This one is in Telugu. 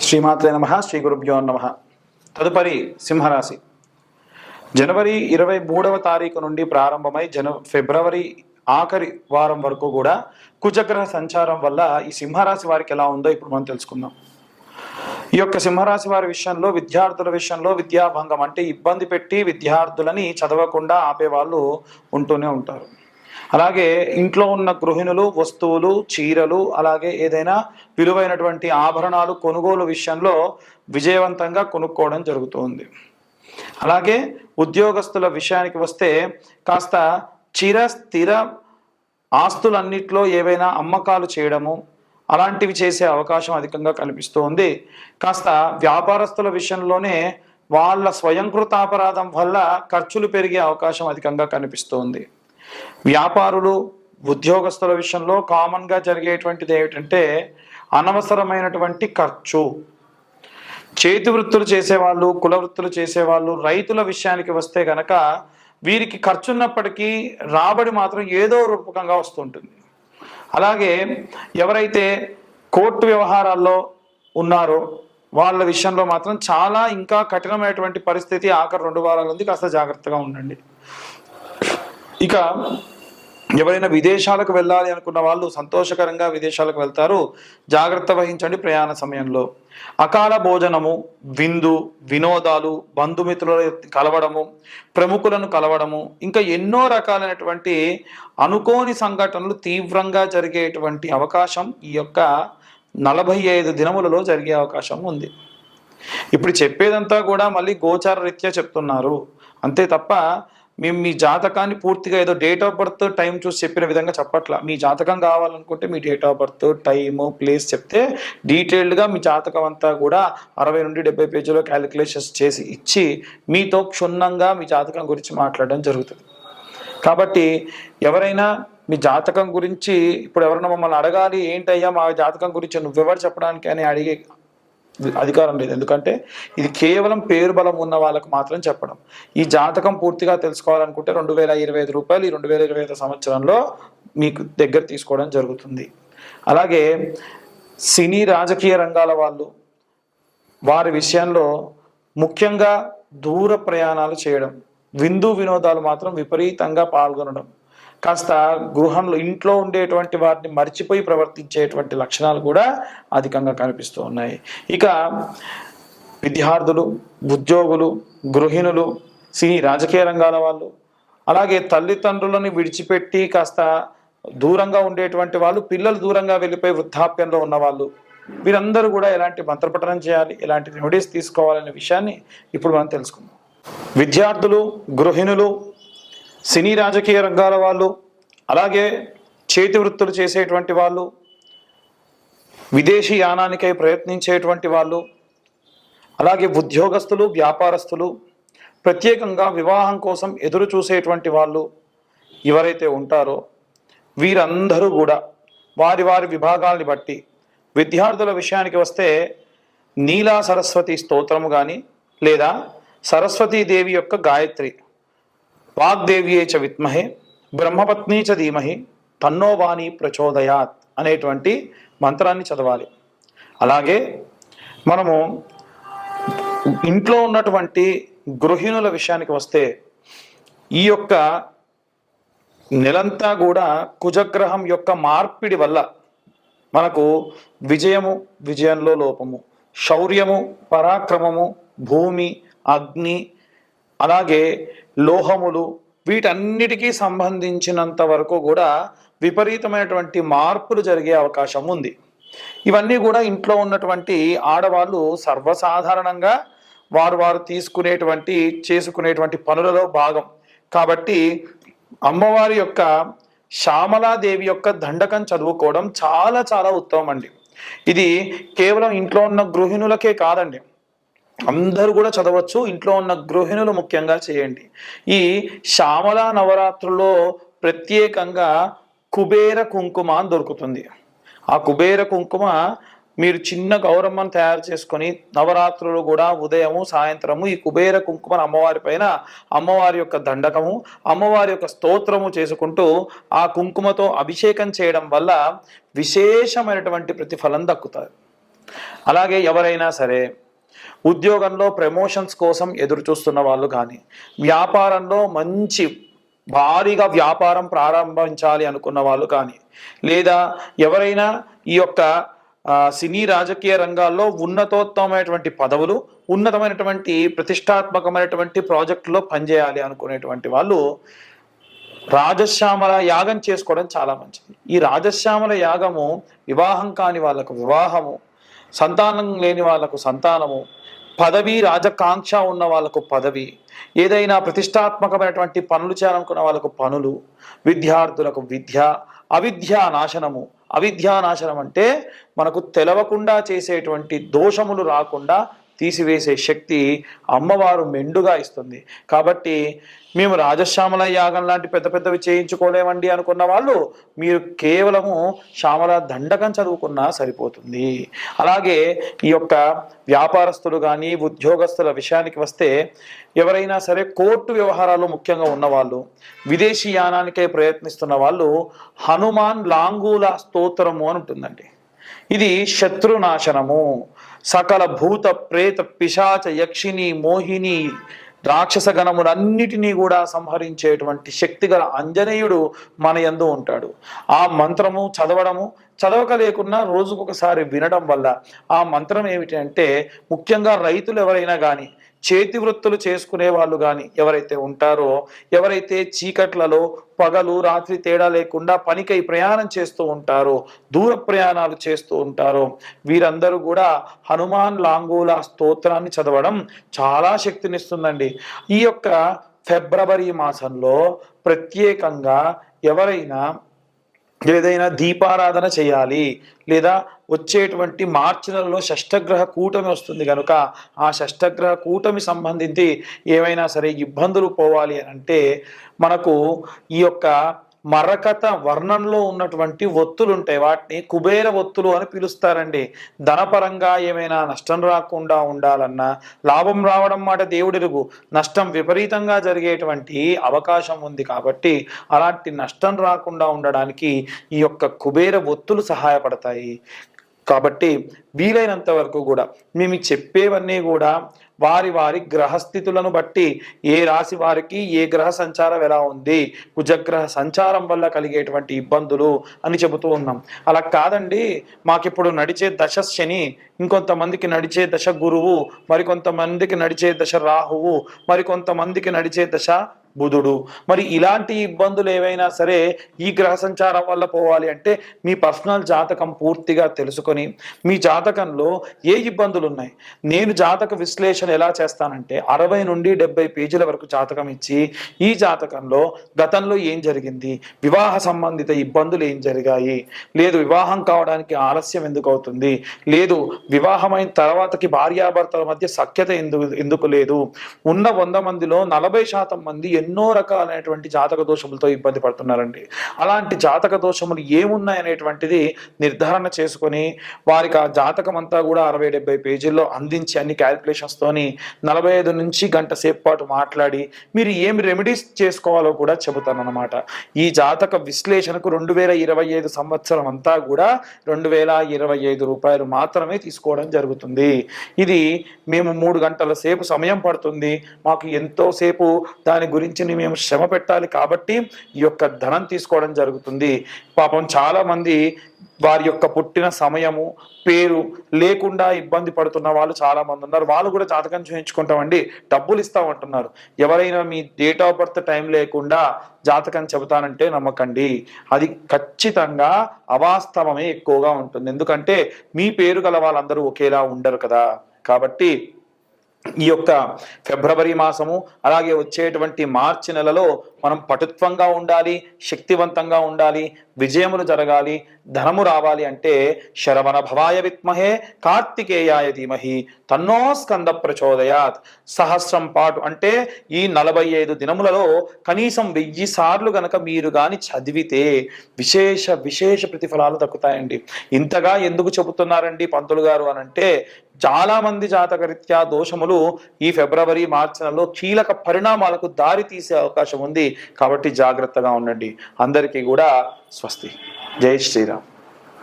శ్రీమాత్రే నమః. శ్రీ గురుభ్యో నమః. తదుపరి సింహరాశి. జనవరి 23వ తారీఖు నుండి ప్రారంభమై ఫిబ్రవరి ఆఖరి వారం వరకు కూడా కుజగ్రహ సంచారం వల్ల ఈ సింహరాశి వారికి ఎలా ఉందో ఇప్పుడు మనం తెలుసుకుందాం. ఈ యొక్క సింహరాశి వారి విషయంలో, విద్యార్థుల విషయంలో విద్యాభంగం అంటే ఇబ్బంది పెట్టి విద్యార్థులని చదవకుండా ఆపే వాళ్ళు ఉంటూనే ఉంటారు. అలాగే ఇంట్లో ఉన్న గృహిణులు వస్తువులు, చీరలు, అలాగే ఏదైనా విలువైనటువంటి ఆభరణాలు కొనుగోలు విషయంలో విజయవంతంగా కొనుక్కోవడం జరుగుతుంది. అలాగే ఉద్యోగస్తుల విషయానికి వస్తే కాస్త స్థిర ఆస్తులన్నిట్లో ఏవైనా అమ్మకాలు చేయడము అలాంటివి చేసే అవకాశం అధికంగా కనిపిస్తుంది. కాస్త వ్యాపారస్తుల విషయంలోనే వాళ్ళ స్వయంకృతాపరాధం వల్ల ఖర్చులు పెరిగే అవకాశం అధికంగా కనిపిస్తుంది. వ్యాపారులు, ఉద్యోగస్తుల విషయంలో కామన్గా జరిగేటువంటిది ఏమిటంటే అనవసరమైనటువంటి ఖర్చు. చేతి వృత్తులు చేసేవాళ్ళు, కుల వృత్తులు చేసేవాళ్ళు, రైతుల విషయానికి వస్తే కనుక వీరికి ఖర్చు ఉన్నప్పటికీ రాబడి మాత్రం ఏదో రూపకంగా వస్తుంటుంది. అలాగే ఎవరైతే కోర్టు వ్యవహారాల్లో ఉన్నారో వాళ్ళ విషయంలో మాత్రం చాలా ఇంకా కఠినమైనటువంటి పరిస్థితి ఆఖరి 2 వారాల ఉంది. కాస్త జాగ్రత్తగా ఉండండి. ఇక ఎవరైనా విదేశాలకు వెళ్ళాలి అనుకున్న వాళ్ళు సంతోషకరంగా విదేశాలకు వెళ్తారు. జాగ్రత్త వహించండి ప్రయాణ సమయంలో. అకాల భోజనము, విందు, వినోదాలు, బంధుమిత్రుల కలవడము, ప్రముఖులను కలవడము, ఇంకా ఎన్నో రకాలైనటువంటి అనుకోని సంఘటనలు తీవ్రంగా జరిగేటువంటి అవకాశం ఈ యొక్క 45 దినములలో జరిగే అవకాశం ఉంది. ఇప్పుడు చెప్పేదంతా కూడా మళ్ళీ గోచార రీత్యా చెప్తున్నారు అంతే తప్ప మేము మీ జాతకాన్ని పూర్తిగా ఏదో డేట్ ఆఫ్ బర్త్ టైం చూసి చెప్పిన విధంగా చెప్పట్లా. మీ జాతకం కావాలనుకుంటే మీ date of birth, time, place చెప్తే డీటెయిల్డ్గా మీ జాతకం అంతా కూడా 60 నుండి 70 పేజీలో క్యాలిక్యులేషన్స్ చేసి ఇచ్చి మీతో క్షుణ్ణంగా మీ జాతకం గురించి మాట్లాడడం జరుగుతుంది. కాబట్టి ఎవరైనా మీ జాతకం గురించి ఇప్పుడు ఎవరైనా మమ్మల్ని అడగాలి, ఏంటయ్యా మా జాతకం గురించి నువ్వెవరు చెప్పడానికి అని అడిగే అధికారం లేదు. ఎందుకంటే ఇది కేవలం పేరు బలం ఉన్న వాళ్ళకు మాత్రం చెప్పడం. ఈ జాతకం పూర్తిగా తెలుసుకోవాలనుకుంటే 2025 రూపాయలు ఈ 2025 సంవత్సరంలో మీకు దగ్గర తీసుకోవడం జరుగుతుంది. అలాగే సినీ రాజకీయ రంగాల వాళ్ళు వారి విషయంలో ముఖ్యంగా దూర ప్రయాణాలు చేయడం, విందు వినోదాలు మాత్రం విపరీతంగా పాల్గొనడం, కాస్త గృహంలో ఇంట్లో ఉండేటువంటి వారిని మర్చిపోయి ప్రవర్తించేటువంటి లక్షణాలు కూడా అధికంగా కనిపిస్తూ ఉన్నాయి. ఇక విద్యార్థులు, ఉద్యోగులు, గృహిణులు, సినీ రాజకీయ రంగాల వాళ్ళు, అలాగే తల్లిదండ్రులను విడిచిపెట్టి కాస్త దూరంగా ఉండేటువంటి వాళ్ళు, పిల్లలు దూరంగా వెళ్ళిపోయి వృద్ధాప్యంలో ఉన్నవాళ్ళు, వీరందరూ కూడా ఎలాంటి మంత్రపఠనం చేయాలి, ఎలాంటి రెమెడీస్ తీసుకోవాలనే విషయాన్ని ఇప్పుడు మనం తెలుసుకుందాం. విద్యార్థులు, గృహిణులు, సినీ రాజకీయ రంగాల వాళ్ళు, అలాగే చేతి వృత్తులు చేసేటువంటి వాళ్ళు, విదేశీ యానానికై ప్రయత్నించేటువంటి వాళ్ళు, అలాగే ఉద్యోగస్తులు, వ్యాపారస్తులు, ప్రత్యేకంగా వివాహం కోసం ఎదురు చూసేటువంటి వాళ్ళు ఎవరైతే ఉంటారో వీరందరూ కూడా వారి వారి విభాగాల్ని బట్టి, విద్యార్థుల విషయానికి వస్తే నీలా సరస్వతి స్తోత్రము కానీ లేదా సరస్వతీదేవి యొక్క గాయత్రి, వాగ్దేవ్యే చ విద్మహే బ్రహ్మపత్నీ చ ధీమహి తన్నో వాణి ప్రచోదయాత్ అనేటువంటి మంత్రాన్ని చదవాలి. అలాగే మనము ఇంట్లో ఉన్నటువంటి గృహిణుల విషయానికి వస్తే ఈ యొక్క నెలంతా కూడా కుజగ్రహం యొక్క మార్పిడి వల్ల మనకు విజయంలో లోపము, శౌర్యము, పరాక్రమము, భూమి, అగ్ని, అలాగే లోహములు, వీటన్నిటికీ సంబంధించినంత వరకు కూడా విపరీతమైనటువంటి మార్పులు జరిగే అవకాశం ఉంది. ఇవన్నీ కూడా ఇంట్లో ఉన్నటువంటి ఆడవాళ్ళు సర్వసాధారణంగా వారు చేసుకునేటువంటి పనులలో భాగం. కాబట్టి అమ్మవారి యొక్క శ్యామలాదేవి యొక్క దండకం చదువుకోవడం చాలా చాలా ఉత్తమం అండి. ఇది కేవలం ఇంట్లో ఉన్న గృహిణులకే కాదండి, అందరూ కూడా చదవచ్చు. ఇంట్లో ఉన్న గృహిణులు ముఖ్యంగా చేయండి. ఈ శ్యామల నవరాత్రుల్లో ప్రత్యేకంగా కుబేర కుంకుమ అని దొరుకుతుంది. ఆ కుబేర కుంకుమ మీరు చిన్న గౌరమ్మను తయారు చేసుకొని నవరాత్రులు కూడా ఉదయము సాయంత్రము ఈ కుబేర కుంకుమను అమ్మవారి పైన అమ్మవారి యొక్క దండకము అమ్మవారి యొక్క స్తోత్రము చేసుకుంటూ ఆ కుంకుమతో అభిషేకం చేయడం వల్ల విశేషమైనటువంటి ప్రతిఫలం దక్కుతుంది. అలాగే ఎవరైనా సరే ఉద్యోగంలో ప్రమోషన్స్ కోసం ఎదురు చూస్తున్న వాళ్ళు కానీ, వ్యాపారంలో మంచి భారీగా వ్యాపారం ప్రారంభించాలి అనుకున్న వాళ్ళు కానీ, లేదా ఎవరైనా ఈ యొక్క సినీ రాజకీయ రంగాల్లో ఉన్నతోత్తమైనటువంటి పదవులు, ఉన్నతమైనటువంటి ప్రతిష్టాత్మకమైనటువంటి ప్రాజెక్టులో పనిచేయాలి అనుకునేటువంటి వాళ్ళు రాజశ్యామల యాగం చేసుకోవడం చాలా మంచిది. ఈ రాజశ్యామల యాగము వివాహం కాని వాళ్ళకు వివాహము, సంతానం లేని వాళ్ళకు సంతానము, పదవి రాజకాంక్ష ఉన్న వాళ్ళకు పదవి, ఏదైనా ప్రతిష్టాత్మకమైనటువంటి పనులు చేయాలనుకున్న వాళ్ళకు పనులు, విద్యార్థులకు విద్య, అవిద్యా నాశనము. అవిద్యా నాశనం అంటే మనకు తెలవకుండా చేసేటువంటి దోషములు రాకుండా తీసివేసే శక్తి అమ్మవారు మెండుగా ఇస్తుంది. కాబట్టి మేము రాజశ్యామల యాగం లాంటి పెద్ద పెద్దవి చేయించుకోలేమండి అనుకున్న వాళ్ళు మీరు కేవలము శ్యామల దండకం చదువుకున్నా సరిపోతుంది. అలాగే ఈ యొక్క వ్యాపారస్తులు కానీ ఉద్యోగస్తుల విషయానికి వస్తే ఎవరైనా సరే కోర్టు వ్యవహారాలు ముఖ్యంగా ఉన్నవాళ్ళు, విదేశీ యానానికై ప్రయత్నిస్తున్న వాళ్ళు హనుమాన్ లాంగూల స్తోత్రము అని ఉంటుందండి. ఇది శత్రునాశనము, సకల భూత ప్రేత పిశాచ యక్షిని మోహిని రాక్షస గణములన్నిటినీ కూడా సంహరించేటువంటి శక్తిగల ఆంజనేయుడు మన యందు ఉంటాడు. ఆ మంత్రము చదవడము, చదవక లేకున్నా రోజుకొకసారి వినడం వల్ల ఆ మంత్రం ఏమిటి అంటే, ముఖ్యంగా రైతులు ఎవరైనా కానీ, చేతి వృత్తులు చేసుకునే వాళ్ళు కానీ ఎవరైతే ఉంటారో, ఎవరైతే చీకట్లలో పగలు రాత్రి తేడా లేకుండా పనికై ప్రయాణం చేస్తూ ఉంటారో, దూర ప్రయాణాలు చేస్తూ ఉంటారో, వీరందరూ కూడా హనుమాన్ లాంగూల స్తోత్రాన్ని చదవడం చాలా శక్తినిస్తుందండి. ఈ యొక్క ఫిబ్రవరి మాసంలో ప్రత్యేకంగా ఎవరైనా ఏదైనా దీపారాధన చేయాలి, లేదా వచ్చేటువంటి మార్చి నెలలో షష్టగ్రహ కూటమి వస్తుంది కనుక ఆ షష్టగ్రహ కూటమి సంబంధించి ఏమైనా సరే ఇబ్బందులు పోవాలి అని అంటే మనకు ఈ యొక్క మరకత వర్ణంలో ఉన్నటువంటి ఒత్తులు ఉంటాయి, వాటిని కుబేర ఒత్తులు అని పిలుస్తారండి. ధనపరంగా ఏమైనా నష్టం రాకుండా ఉండాలన్నా, లాభం రావడం మాట దేవుడిరుగు, నష్టం విపరీతంగా జరిగేటువంటి అవకాశం ఉంది. కాబట్టి అలాంటి నష్టం రాకుండా ఉండడానికి ఈ యొక్క కుబేర ఒత్తులు సహాయపడతాయి. కాబట్టి వీలైనంత వరకు కూడా మేము చెప్పేవన్నీ కూడా వారి వారి గ్రహస్థితులను బట్టి, ఏ రాశి వారికి ఏ గ్రహ సంచారం ఎలా ఉంది, కుజగ్రహ సంచారం వల్ల కలిగేటువంటి ఇబ్బందులు అని చెబుతూ ఉన్నాం. అలా కాదండి, మాకిప్పుడు నడిచే దశ శని, ఇంకొంతమందికి నడిచే దశ గురువు, మరికొంతమందికి నడిచే దశ రాహువు, మరికొంతమందికి నడిచే దశ బుధుడు, మరి ఇలాంటి ఇబ్బందులు ఏవైనా సరే ఈ గ్రహ సంచారం వల్ల పోవాలి అంటే మీ పర్సనల్ జాతకం పూర్తిగా తెలుసుకొని, మీ జాతకంలో ఏ ఇబ్బందులు ఉన్నాయి, నేను జాతక విశ్లేషణ ఎలా చేస్తానంటే 60 నుండి 70 పేజీల వరకు జాతకం ఇచ్చి, ఈ జాతకంలో గతంలో ఏం జరిగింది, వివాహ సంబంధిత ఇబ్బందులు ఏం జరిగాయి, లేదు వివాహం కావడానికి ఆలస్యం ఎందుకు అవుతుంది, లేదు వివాహమైన తర్వాతకి భార్యాభర్తల మధ్య సఖ్యత ఎందుకు లేదు, ఉన్న 100 మందిలో 40% మంది ఎన్నో రకాలైనటువంటి జాతక దోషములతో ఇబ్బంది పడుతున్నారండి. అలాంటి జాతక దోషములు ఏమున్నాయి అనేటువంటిది నిర్ధారణ చేసుకొని వారికి ఆ జాతకం అంతా కూడా 60-70 పేజీల్లో అందించి అన్ని క్యాల్కులేషన్స్తోని 45 నుంచి గంట సేపు పాటు మాట్లాడి మీరు ఏమి రెమెడీస్ చేసుకోవాలో కూడా చెబుతాను అన్నమాట. ఈ జాతక విశ్లేషణకు 2025 సంవత్సరం అంతా కూడా 2025 రూపాయలు మాత్రమే తీసుకోవడం జరుగుతుంది. ఇది మేము 3 గంటల సేపు సమయం పడుతుంది, మాకు ఎంతో సేపు దాని గురించి మేము శ్రమ పెట్టాలి కాబట్టి ఈ యొక్క ధనం తీసుకోవడం జరుగుతుంది. పాపం చాలా మంది వారి యొక్క పుట్టిన సమయము పేరు లేకుండా ఇబ్బంది పడుతున్న వాళ్ళు చాలా మంది ఉన్నారు. వాళ్ళు కూడా జాతకం చూయించుకుంటామండి, డబ్బులు ఇస్తామంటున్నారు. ఎవరైనా మీ డేట్ ఆఫ్ బర్త్ టైం లేకుండా జాతకం చెబుతానంటే నమ్మకండి, అది ఖచ్చితంగా అవాస్తవమే ఎక్కువగా ఉంటుంది. ఎందుకంటే మీ పేరు గల వాళ్ళందరూ ఒకేలా ఉండరు కదా. కాబట్టి ఈ యొక్క ఫిబ్రవరి మాసము అలాగే వచ్చేటువంటి మార్చి నెలలో మనం పటుత్వంగా ఉండాలి, శక్తివంతంగా ఉండాలి, విజయములు జరగాలి, ధనము రావాలి అంటే శరవణ భవాయ విద్మహే కార్తికేయాయ ధీమహి తన్నో స్కంద ప్రచోదయాత్. సహస్రం పాటు అంటే ఈ 45 దినములలో కనీసం 1000 సార్లు గనక మీరు కానీ చదివితే విశేష ప్రతిఫలాలు దక్కుతాయండి. ఇంతగా ఎందుకు చెబుతున్నారండి పంతులు గారు అని అంటే, చాలా మంది జాతకరీత్యా దోషములు ఈ ఫిబ్రవరి మార్చి నెలలో కీలక పరిణామాలకు దారి తీసే అవకాశం ఉంది. కాబట్టి జాగ్రత్తగా ఉండండి. అందరికీ కూడా స్వస్తి. జై శ్రీరామ్.